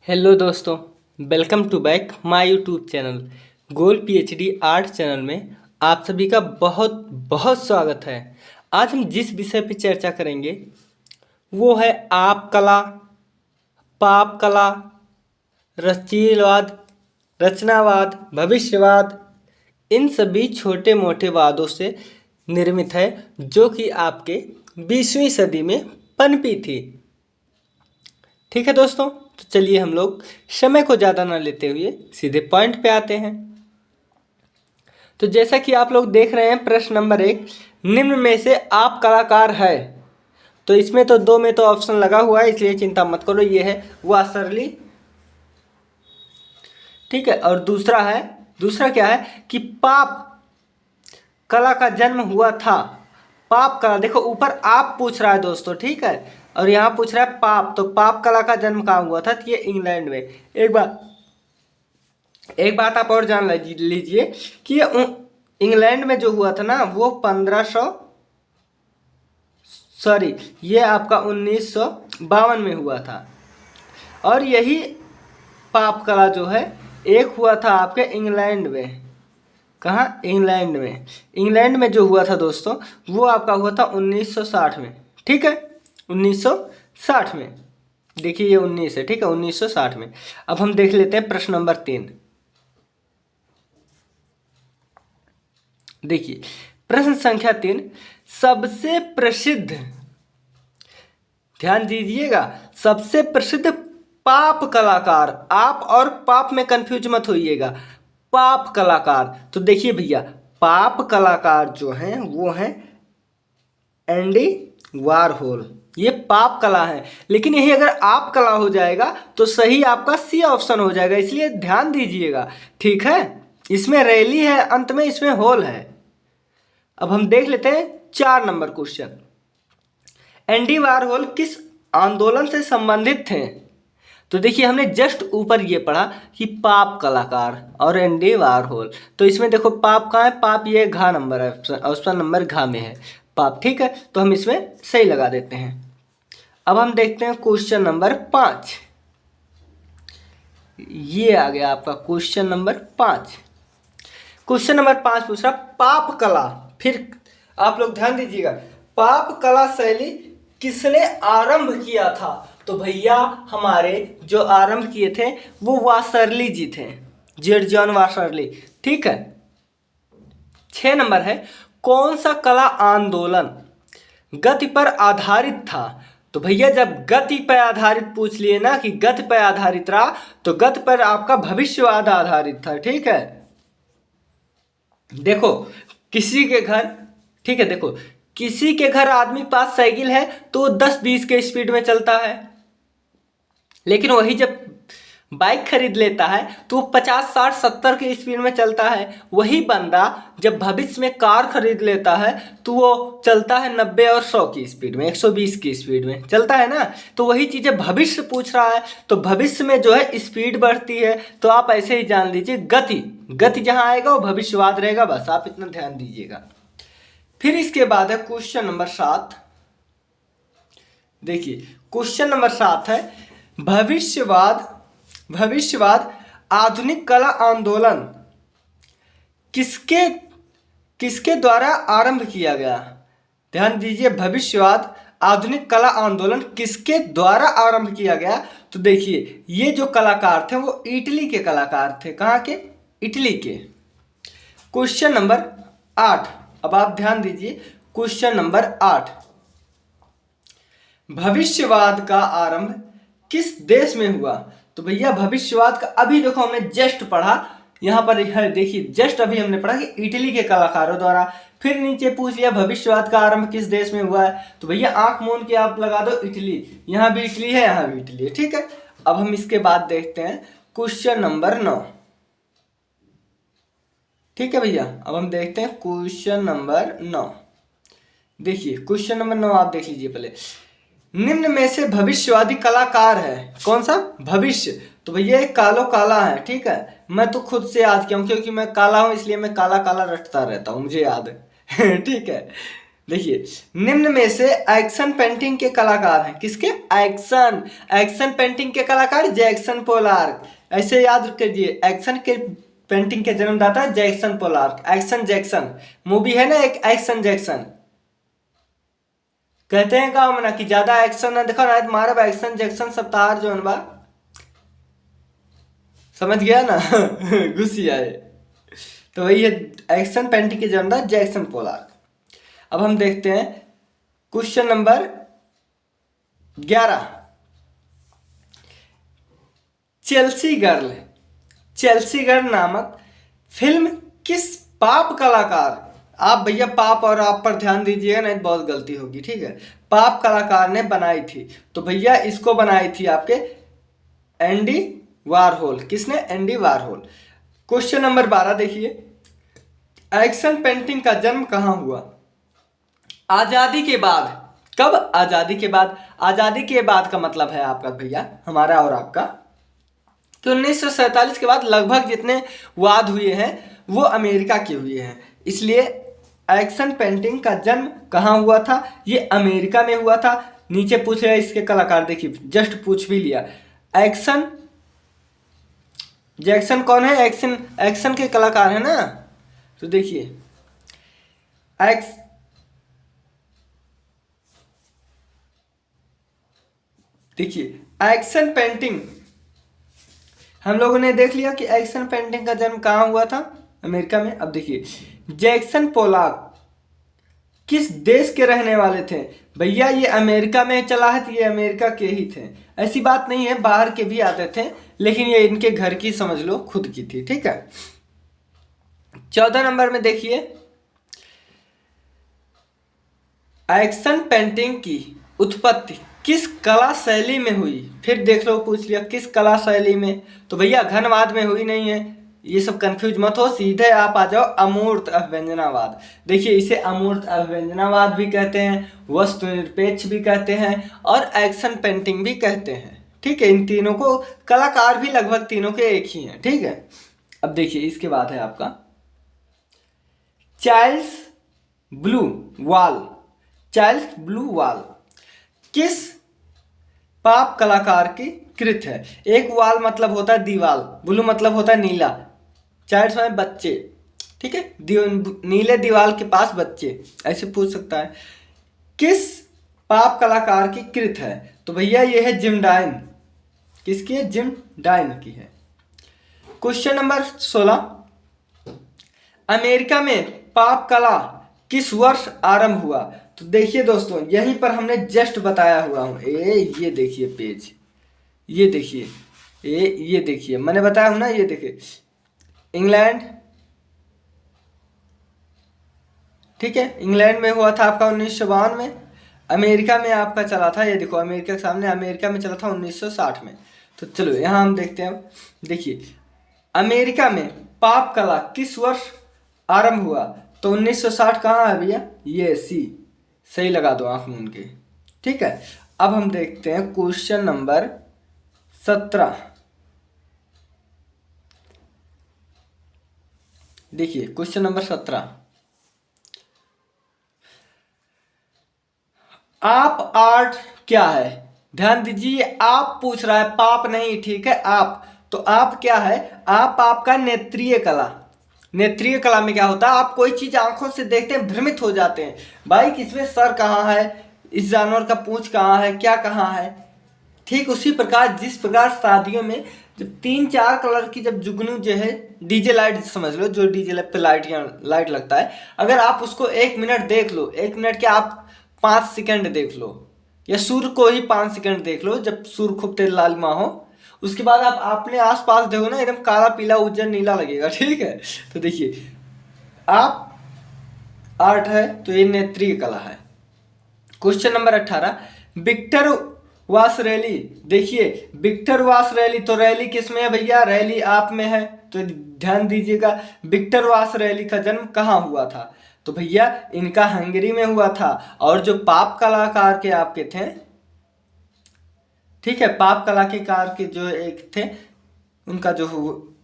Hello दोस्तों, welcome to back my YouTube channel goal PhD art channel में आप सभी का बहुत बहुत स्वागत है। आज हम जिस विषय पर चर्चा करेंगे वो है आप कला, पाप कला, रचीलवाद, रचनावाद, भविष्यवाद। इन सभी छोटे मोटे वादों से निर्मित है जो कि आपके 20वीं सदी में पनपी थी। ठीक है दोस्तों, तो चलिए हम लोग समय को ज़्यादा ना लेते हुए सीधे पॉइंट पे आते हैं। तो जैसा कि आप लोग देख रहे हैं प्रश्न नंबर 1, निम्न में से आप कलाकार है। तो इसमें तो दो में तो ऑप्शन लगा हुआ है, इसलिए चिंता मत करो। ये है वासरली, ठीक है। और दूसरा क्या है कि पाप कला का जन्म हुआ था। पाप कला, देखो ऊपर आप पूछ रहा है दोस्तों, ठीक है, और यहाँ पूछ रहा है पाप। तो पाप कला का जन्म कहाँ हुआ था? तो ये इंग्लैंड में। एक बात आप और जान लीजिए कि ये इंग्लैंड में जो हुआ था ना वो 1952 में हुआ था। और यही पाप कला जो है एक हुआ था आपके इंग्लैंड में। कहाँ? इंग्लैंड में। इंग्लैंड में जो हुआ था दोस्तों वो आपका हुआ था 1960 में, ठीक है, 1960 में। देखिए ये 19 है, ठीक है, 1960 में। अब हम देख लेते हैं प्रश्न नंबर 3। देखिए प्रश्न संख्या 3, सबसे प्रसिद्ध, ध्यान दीजिएगा, सबसे प्रसिद्ध पाप कलाकार। आप और पाप में कंफ्यूज मत होइएगा, पाप कलाकार। तो देखिए भैया, पाप कलाकार जो हैं वो हैं एंडी वारहोल। ये पाप कला है, लेकिन यही अगर आप कला हो जाएगा तो सही आपका सी ऑप्शन हो जाएगा, इसलिए ध्यान दीजिएगा, ठीक है। इसमें रैली है, अंत में इसमें होल है। अब हम देख लेते हैं 4 नंबर क्वेश्चन। एंडी वारहोल किस आंदोलन से संबंधित थे? तो देखिए हमने जस्ट ऊपर ये पढ़ा कि पाप कलाकार और एंडी वारहोल। तो इसमें देखो पाप कहाँ है? पाप ये घा नंबर है, ऑप्शन नंबर घा में है पाप, ठीक है। तो हम इसमें सही लगा देते हैं। अब हम देखते हैं क्वेश्चन नंबर 5। ये आ गया आपका क्वेश्चन नंबर 5। क्वेश्चन नंबर 5 पूछ रहा पाप कला। फिर आप लोग ध्यान दीजिएगा, पाप कला शैली किसने आरंभ किया था? तो भैया हमारे जो आरंभ किए थे वो वासरली जी थे, जॉन वासरली, ठीक है। 6 नंबर है, कौन सा कला आंदोलन गति पर आधारित था? तो भैया जब गति पर आधारित पूछ लिए ना कि गति पर आधारित रहा, तो गति पर आपका भविष्यवाद आधारित था, ठीक है। देखो किसी के घर, ठीक है, देखो किसी के घर आदमी के पास साइकिल है तो वो 10-20 के स्पीड में चलता है, लेकिन वही जब बाइक खरीद लेता है तो वो 50-60-70 के स्पीड में चलता है। वही बंदा जब भविष्य में कार खरीद लेता है तो वो चलता है 90 और 100 की स्पीड में, 120 की स्पीड में चलता है ना। तो वही चीज़ें भविष्य पूछ रहा है, तो भविष्य में जो है स्पीड बढ़ती है। तो आप ऐसे ही जान लीजिए गति जहाँ आएगा वो भविष्यवाद रहेगा, बस आप इतना ध्यान दीजिएगा। फिर इसके बाद है क्वेश्चन नंबर 7। देखिए क्वेश्चन नंबर 7 है, भविष्यवाद आधुनिक कला आंदोलन किसके द्वारा आरंभ किया गया? ध्यान दीजिए, भविष्यवाद आधुनिक कला आंदोलन किसके द्वारा आरंभ किया गया? तो देखिए ये जो कलाकार थे वो इटली के कलाकार थे। कहाँ के? इटली के। क्वेश्चन नंबर 8, अब आप ध्यान दीजिए, क्वेश्चन नंबर 8, भविष्यवाद का आरंभ किस देश में हुआ? तो भैया भविष्यवाद का अभी देखो हमने जस्ट पढ़ा, यहाँ पर है देखिए, जस्ट अभी हमने पढ़ा कि इटली के कलाकारों द्वारा। फिर नीचे पूछ लिया भविष्यवाद का आरंभ किस देश में हुआ है? तो भैया आंख मूंद के आप लगा दो इटली, यहाँ भी इटली है, यहाँ भी इटली है, ठीक है। अब हम इसके बाद देखते हैं क्वेश्चन नंबर 9, ठीक है भैया। अब हम देखते हैं क्वेश्चन नंबर 9। देखिए क्वेश्चन नंबर 9 आप देख लीजिए पहले, निम्न में से भविष्यवादी कलाकार है कौन सा? भविष्य। तो भैया एक कालो काला है, ठीक है, मैं तो खुद से याद किया हूँ क्योंकि मैं काला हूँ, इसलिए मैं काला काला रटता रहता हूँ, मुझे याद है ठीक है। देखिए, निम्न में से एक्शन पेंटिंग के कलाकार हैं। किसके? एक्शन पेंटिंग के कलाकार जैक्सन पोलार्क। ऐसे याद कीजिए, एक्शन के पेंटिंग के जन्मदाता जैक्सन पोलार्क। एक्शन जैक्सन मूवी है ना एक, एक्शन जैक्सन। कहते हैं गाँव में ना कि ज्यादा एक्शन ना देखो ना मारब, एक्शन जैक्सन सप्ताह जोन बा, समझ गया ना? घुसी आए। तो वही है एक्शन पेंटिंग के जन्मदाता जैक्सन पोलार्क। अब हम देखते हैं क्वेश्चन नंबर 11। चेल्सी गर्ल नामक फिल्म किस पाप कलाकार, आप भैया पाप और आप पर ध्यान दीजिएगा नहीं बहुत गलती होगी, ठीक है, पाप कलाकार ने बनाई थी? तो भैया इसको बनाई थी आपके एंडी वारहोल। किसने? Andy Warhol. क्वेश्चन नंबर 12 देखिए, एक्शन पेंटिंग का जन्म कहाँ हुआ? आजादी के बाद। कब? आजादी के बाद। आजादी के बाद का मतलब है आपका भैया, हमारा और आपका, तो 1947 के बाद लगभग जितने वाद हुए हैं वो अमेरिका के हुए हैं। इसलिए एक्शन पेंटिंग का जन्म कहाँ हुआ था? ये अमेरिका में हुआ था। नीचे पूछ रहे इसके कलाकार, देखिए जस्ट पूछ भी लिया। एक्शन जैक्सन कौन है? एक्शन के कलाकार है ना। तो देखिए एक्शन पेंटिंग हम लोगों ने देख लिया कि एक्शन पेंटिंग का जन्म कहाँ हुआ था? अमेरिका में। अब देखिए जैक्सन पोलाक किस देश के रहने वाले थे? भैया ये अमेरिका में चला है तो ये अमेरिका के ही थे। ऐसी बात नहीं है, बाहर के भी आते थे, लेकिन ये इनके घर की समझ लो, खुद की थी, ठीक है। 14 नंबर में देखिए, एक्शन पेंटिंग की उत्पत्ति किस कला शैली में हुई? फिर देख लो, पूछ लिया किस कला शैली में, तो भैया घनवाद में हुई नहीं है, ये सब कंफ्यूज मत हो, सीधे आप आ जाओ अमूर्त अभिव्यंजनावाद। देखिए इसे अमूर्त अभिव्यंजनावाद भी कहते हैं, वस्तु निरपेक्ष भी कहते हैं, और एक्शन पेंटिंग भी कहते हैं, ठीक है। इन तीनों को कलाकार भी लगभग तीनों के एक ही हैं, ठीक है। अब देखिए इसके बाद है आपका Charles blue wall. Charles blue wall किस पाप कलाकार की कृत है? एक वाल मतलब होता है दीवाल, ब्लू मतलब होता है नीला, चार्ल्स में बच्चे, ठीक है, नीले दीवाल के पास बच्चे, ऐसे पूछ सकता है। किस पाप कलाकार की कृत है? तो भैया ये है जिम डाइन। किसकी है? जिम डाइन की है। क्वेश्चन नंबर 16, अमेरिका में पाप कला किस वर्ष आरंभ हुआ? तो देखिए दोस्तों, यहीं पर हमने जस्ट बताया हुआ हूं, ये देखिए पेज, ये देखिए, ये देखिए मैंने बताया हूं ना, ये देखिए इंग्लैंड, ठीक है, इंग्लैंड में हुआ था आपका 1952 में। अमेरिका में आपका चला था, ये देखो अमेरिका के सामने, अमेरिका में चला था 1960 में। तो चलो यहाँ हम देखते हैं। देखिए अमेरिका में पाप कला किस वर्ष आरंभ हुआ? तो 1960 कहाँ है भैया? ये सी, सही लगा दो आंख मूंद के, ठीक है। अब हम देखते हैं क्वेश्चन नंबर 17। देखिए क्वेश्चन नंबर 17, आप आर्ट क्या है? ध्यान दीजिए, आप पूछ रहा है, पाप नहीं, ठीक है, आप। तो आप क्या है? आप आपका नेत्रीय कला। नेत्रीय कला में क्या होता है? आप कोई चीज आंखों से देखते हैं, भ्रमित हो जाते हैं, भाई किसमें सर कहाँ है, इस जानवर का पूंछ कहाँ है, क्या कहाँ है। ठीक उसी प्रकार जिस प्रकार शादियों में जब 3-4 कलर की जब जुगनू जो है, डीजे लाइट समझ लो, जो डीजे लाइट पे लाइट लगता है, अगर आप उसको 1 मिनट देख लो, 1 मिनट के आप 5 सेकंड देख लो, या सूर्य को ही 5 सेकंड देख लो जब सूर्य खूब तेज लालिमा हो, उसके बाद आप अपने आसपास देखो ना, एकदम काला पीला उज्जर नीला लगेगा, ठीक है। तो देखिए आप आर्ट है तो ये नेत्रीय कला है। क्वेश्चन नंबर 18, विक्टर वास रैली। देखिए विक्टर वास रैली, तो रैली किसमें है भैया? रैली आप में है, तो ध्यान दीजिएगा, विक्टर वास रैली का जन्म कहाँ हुआ था? तो भैया इनका हंगरी में हुआ था। और जो पाप कलाकार के आपके थे, ठीक है, पाप कलाकार के जो एक थे, उनका जो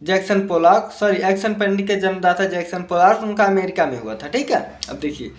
जैक्सन पोलार्क, सॉरी एक्शन पेंटिंग के जन्मदाता जैक्सन पोलार्क, उनका अमेरिका में हुआ था, ठीक है। अब देखिए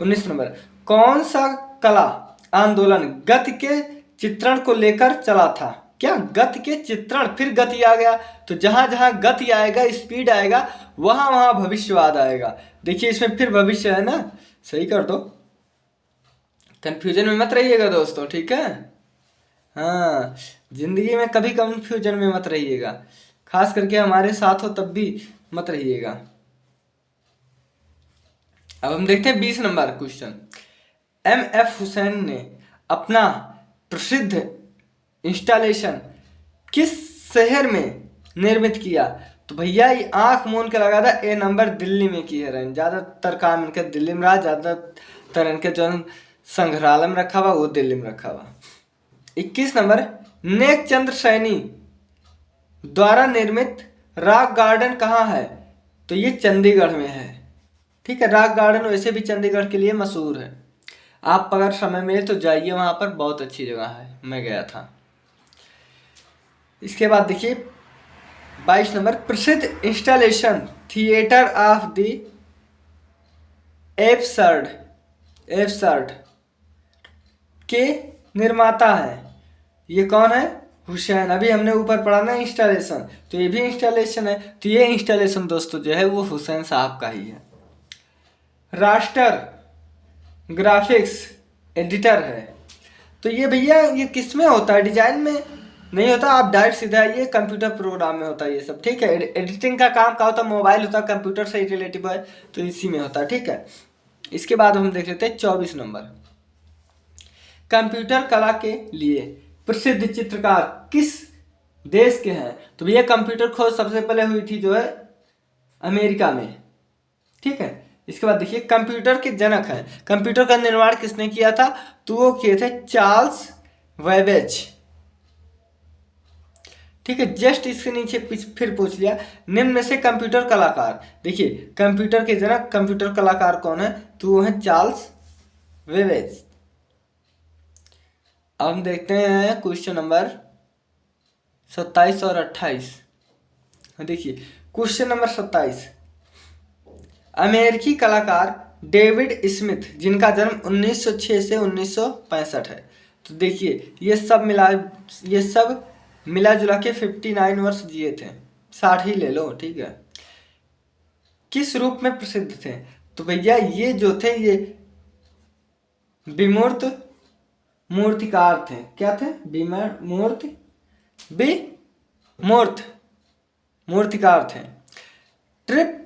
19 नंबर, कौन सा कला आंदोलन गति के चित्रण को लेकर चला था? क्या गति के चित्रण, फिर गति आ गया, तो जहां जहां गति आएगा, स्पीड आएगा, वहां वहां भविष्यवाद आएगा। देखिए इसमें फिर भविष्य है ना, सही कर दो, कंफ्यूजन में मत रहिएगा दोस्तों, ठीक है। हाँ, जिंदगी में कभी कंफ्यूजन में मत रहिएगा, खास करके हमारे साथ हो तब भी मत रहिएगा। अब हम देखते हैं 20 नंबर क्वेश्चन। एम.एफ. हुसैन ने अपना प्रसिद्ध इंस्टॉलेशन किस शहर में निर्मित किया? तो भैया ये आंख मूंद के लगा था, ए नंबर दिल्ली में की है। ज्यादातर काम इनका दिल्ली में रहा, ज्यादातर इनके जो संग्रहालय में रखा हुआ वो दिल्ली में रखा हुआ। 21 नंबर, नेक चंद्र सैनी द्वारा निर्मित रॉक गार्डन कहाँ है? तो ये चंडीगढ़ में है, ठीक है। रॉक गार्डन वैसे भी चंडीगढ़ के लिए मशहूर है, आप अगर समय मिले तो जाइए वहाँ पर, बहुत अच्छी जगह है, मैं गया था। इसके बाद देखिए 22 नंबर, प्रसिद्ध installation theatre of the absurd के निर्माता है, ये कौन है? हुसैन। अभी हमने ऊपर पढ़ा ना इंस्टॉलेशन, तो ये भी इंस्टॉलेशन है, तो ये इंस्टॉलेशन दोस्तों जो है वो हुसैन साहब का ही है। रास्टर ग्राफिक्स एडिटर है, तो ये भैया ये किस में होता है? डिजाइन में नहीं होता, आप डायरेक्ट सीधा ये कंप्यूटर प्रोग्राम में होता है ये सब, ठीक है। एडिटिंग का काम क्या होता है? मोबाइल होता है, कंप्यूटर से रिलेटिव है, तो इसी में होता है, ठीक है। इसके बाद हम देख लेते हैं 24 नंबर, कंप्यूटर कला के लिए प्रसिद्ध चित्रकार किस देश के हैं? तो भैया कंप्यूटर खोज सबसे पहले हुई थी जो है अमेरिका में, ठीक है। इसके बाद देखिए कंप्यूटर के जनक हैं, कंप्यूटर का निर्माण किसने किया था? तो वो किए थे चार्ल्स वेबेज, ठीक है। जस्ट इसके नीचे फिर पूछ लिया, निम्न में से कंप्यूटर कलाकार, देखिए कंप्यूटर के जनक कंप्यूटर कलाकार कौन है? तो वो है चार्ल्स वेबेज। अब हम देखते हैं क्वेश्चन नंबर 27 और 28। देखिए क्वेश्चन नंबर 27, अमेरिकी कलाकार डेविड स्मिथ जिनका जन्म 1906 से 1965 है, तो देखिए ये सब मिला जुला के 59 वर्ष जिए थे, 60 ही ले लो, ठीक है। किस रूप में प्रसिद्ध थे? तो भैया ये जो थे ये विमूर्त मूर्तिकार थे, क्या थे? मूर्तिकार थे। ट्रिप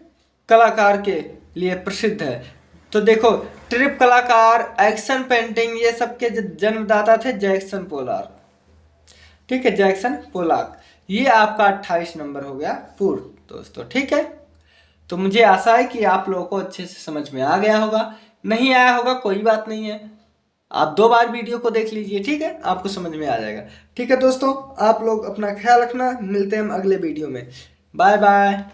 कलाकार के लिए प्रसिद्ध है, तो देखो ट्रिप कलाकार, एक्शन पेंटिंग, ये सब के जन्मदाता थे जैक्सन पोलाक, ठीक है, जैक्सन पोलाक। ये आपका 28 नंबर हो गया पूर्ण दोस्तों, ठीक है। तो मुझे आशा है कि आप लोगों को अच्छे से समझ में आ गया होगा, नहीं आया होगा कोई बात नहीं है, आप 2 बार वीडियो को देख लीजिए, ठीक है, आपको समझ में आ जाएगा। ठीक है दोस्तों, आप लोग अपना ख्याल रखना, मिलते हैं हम अगले वीडियो में, बाय बाय।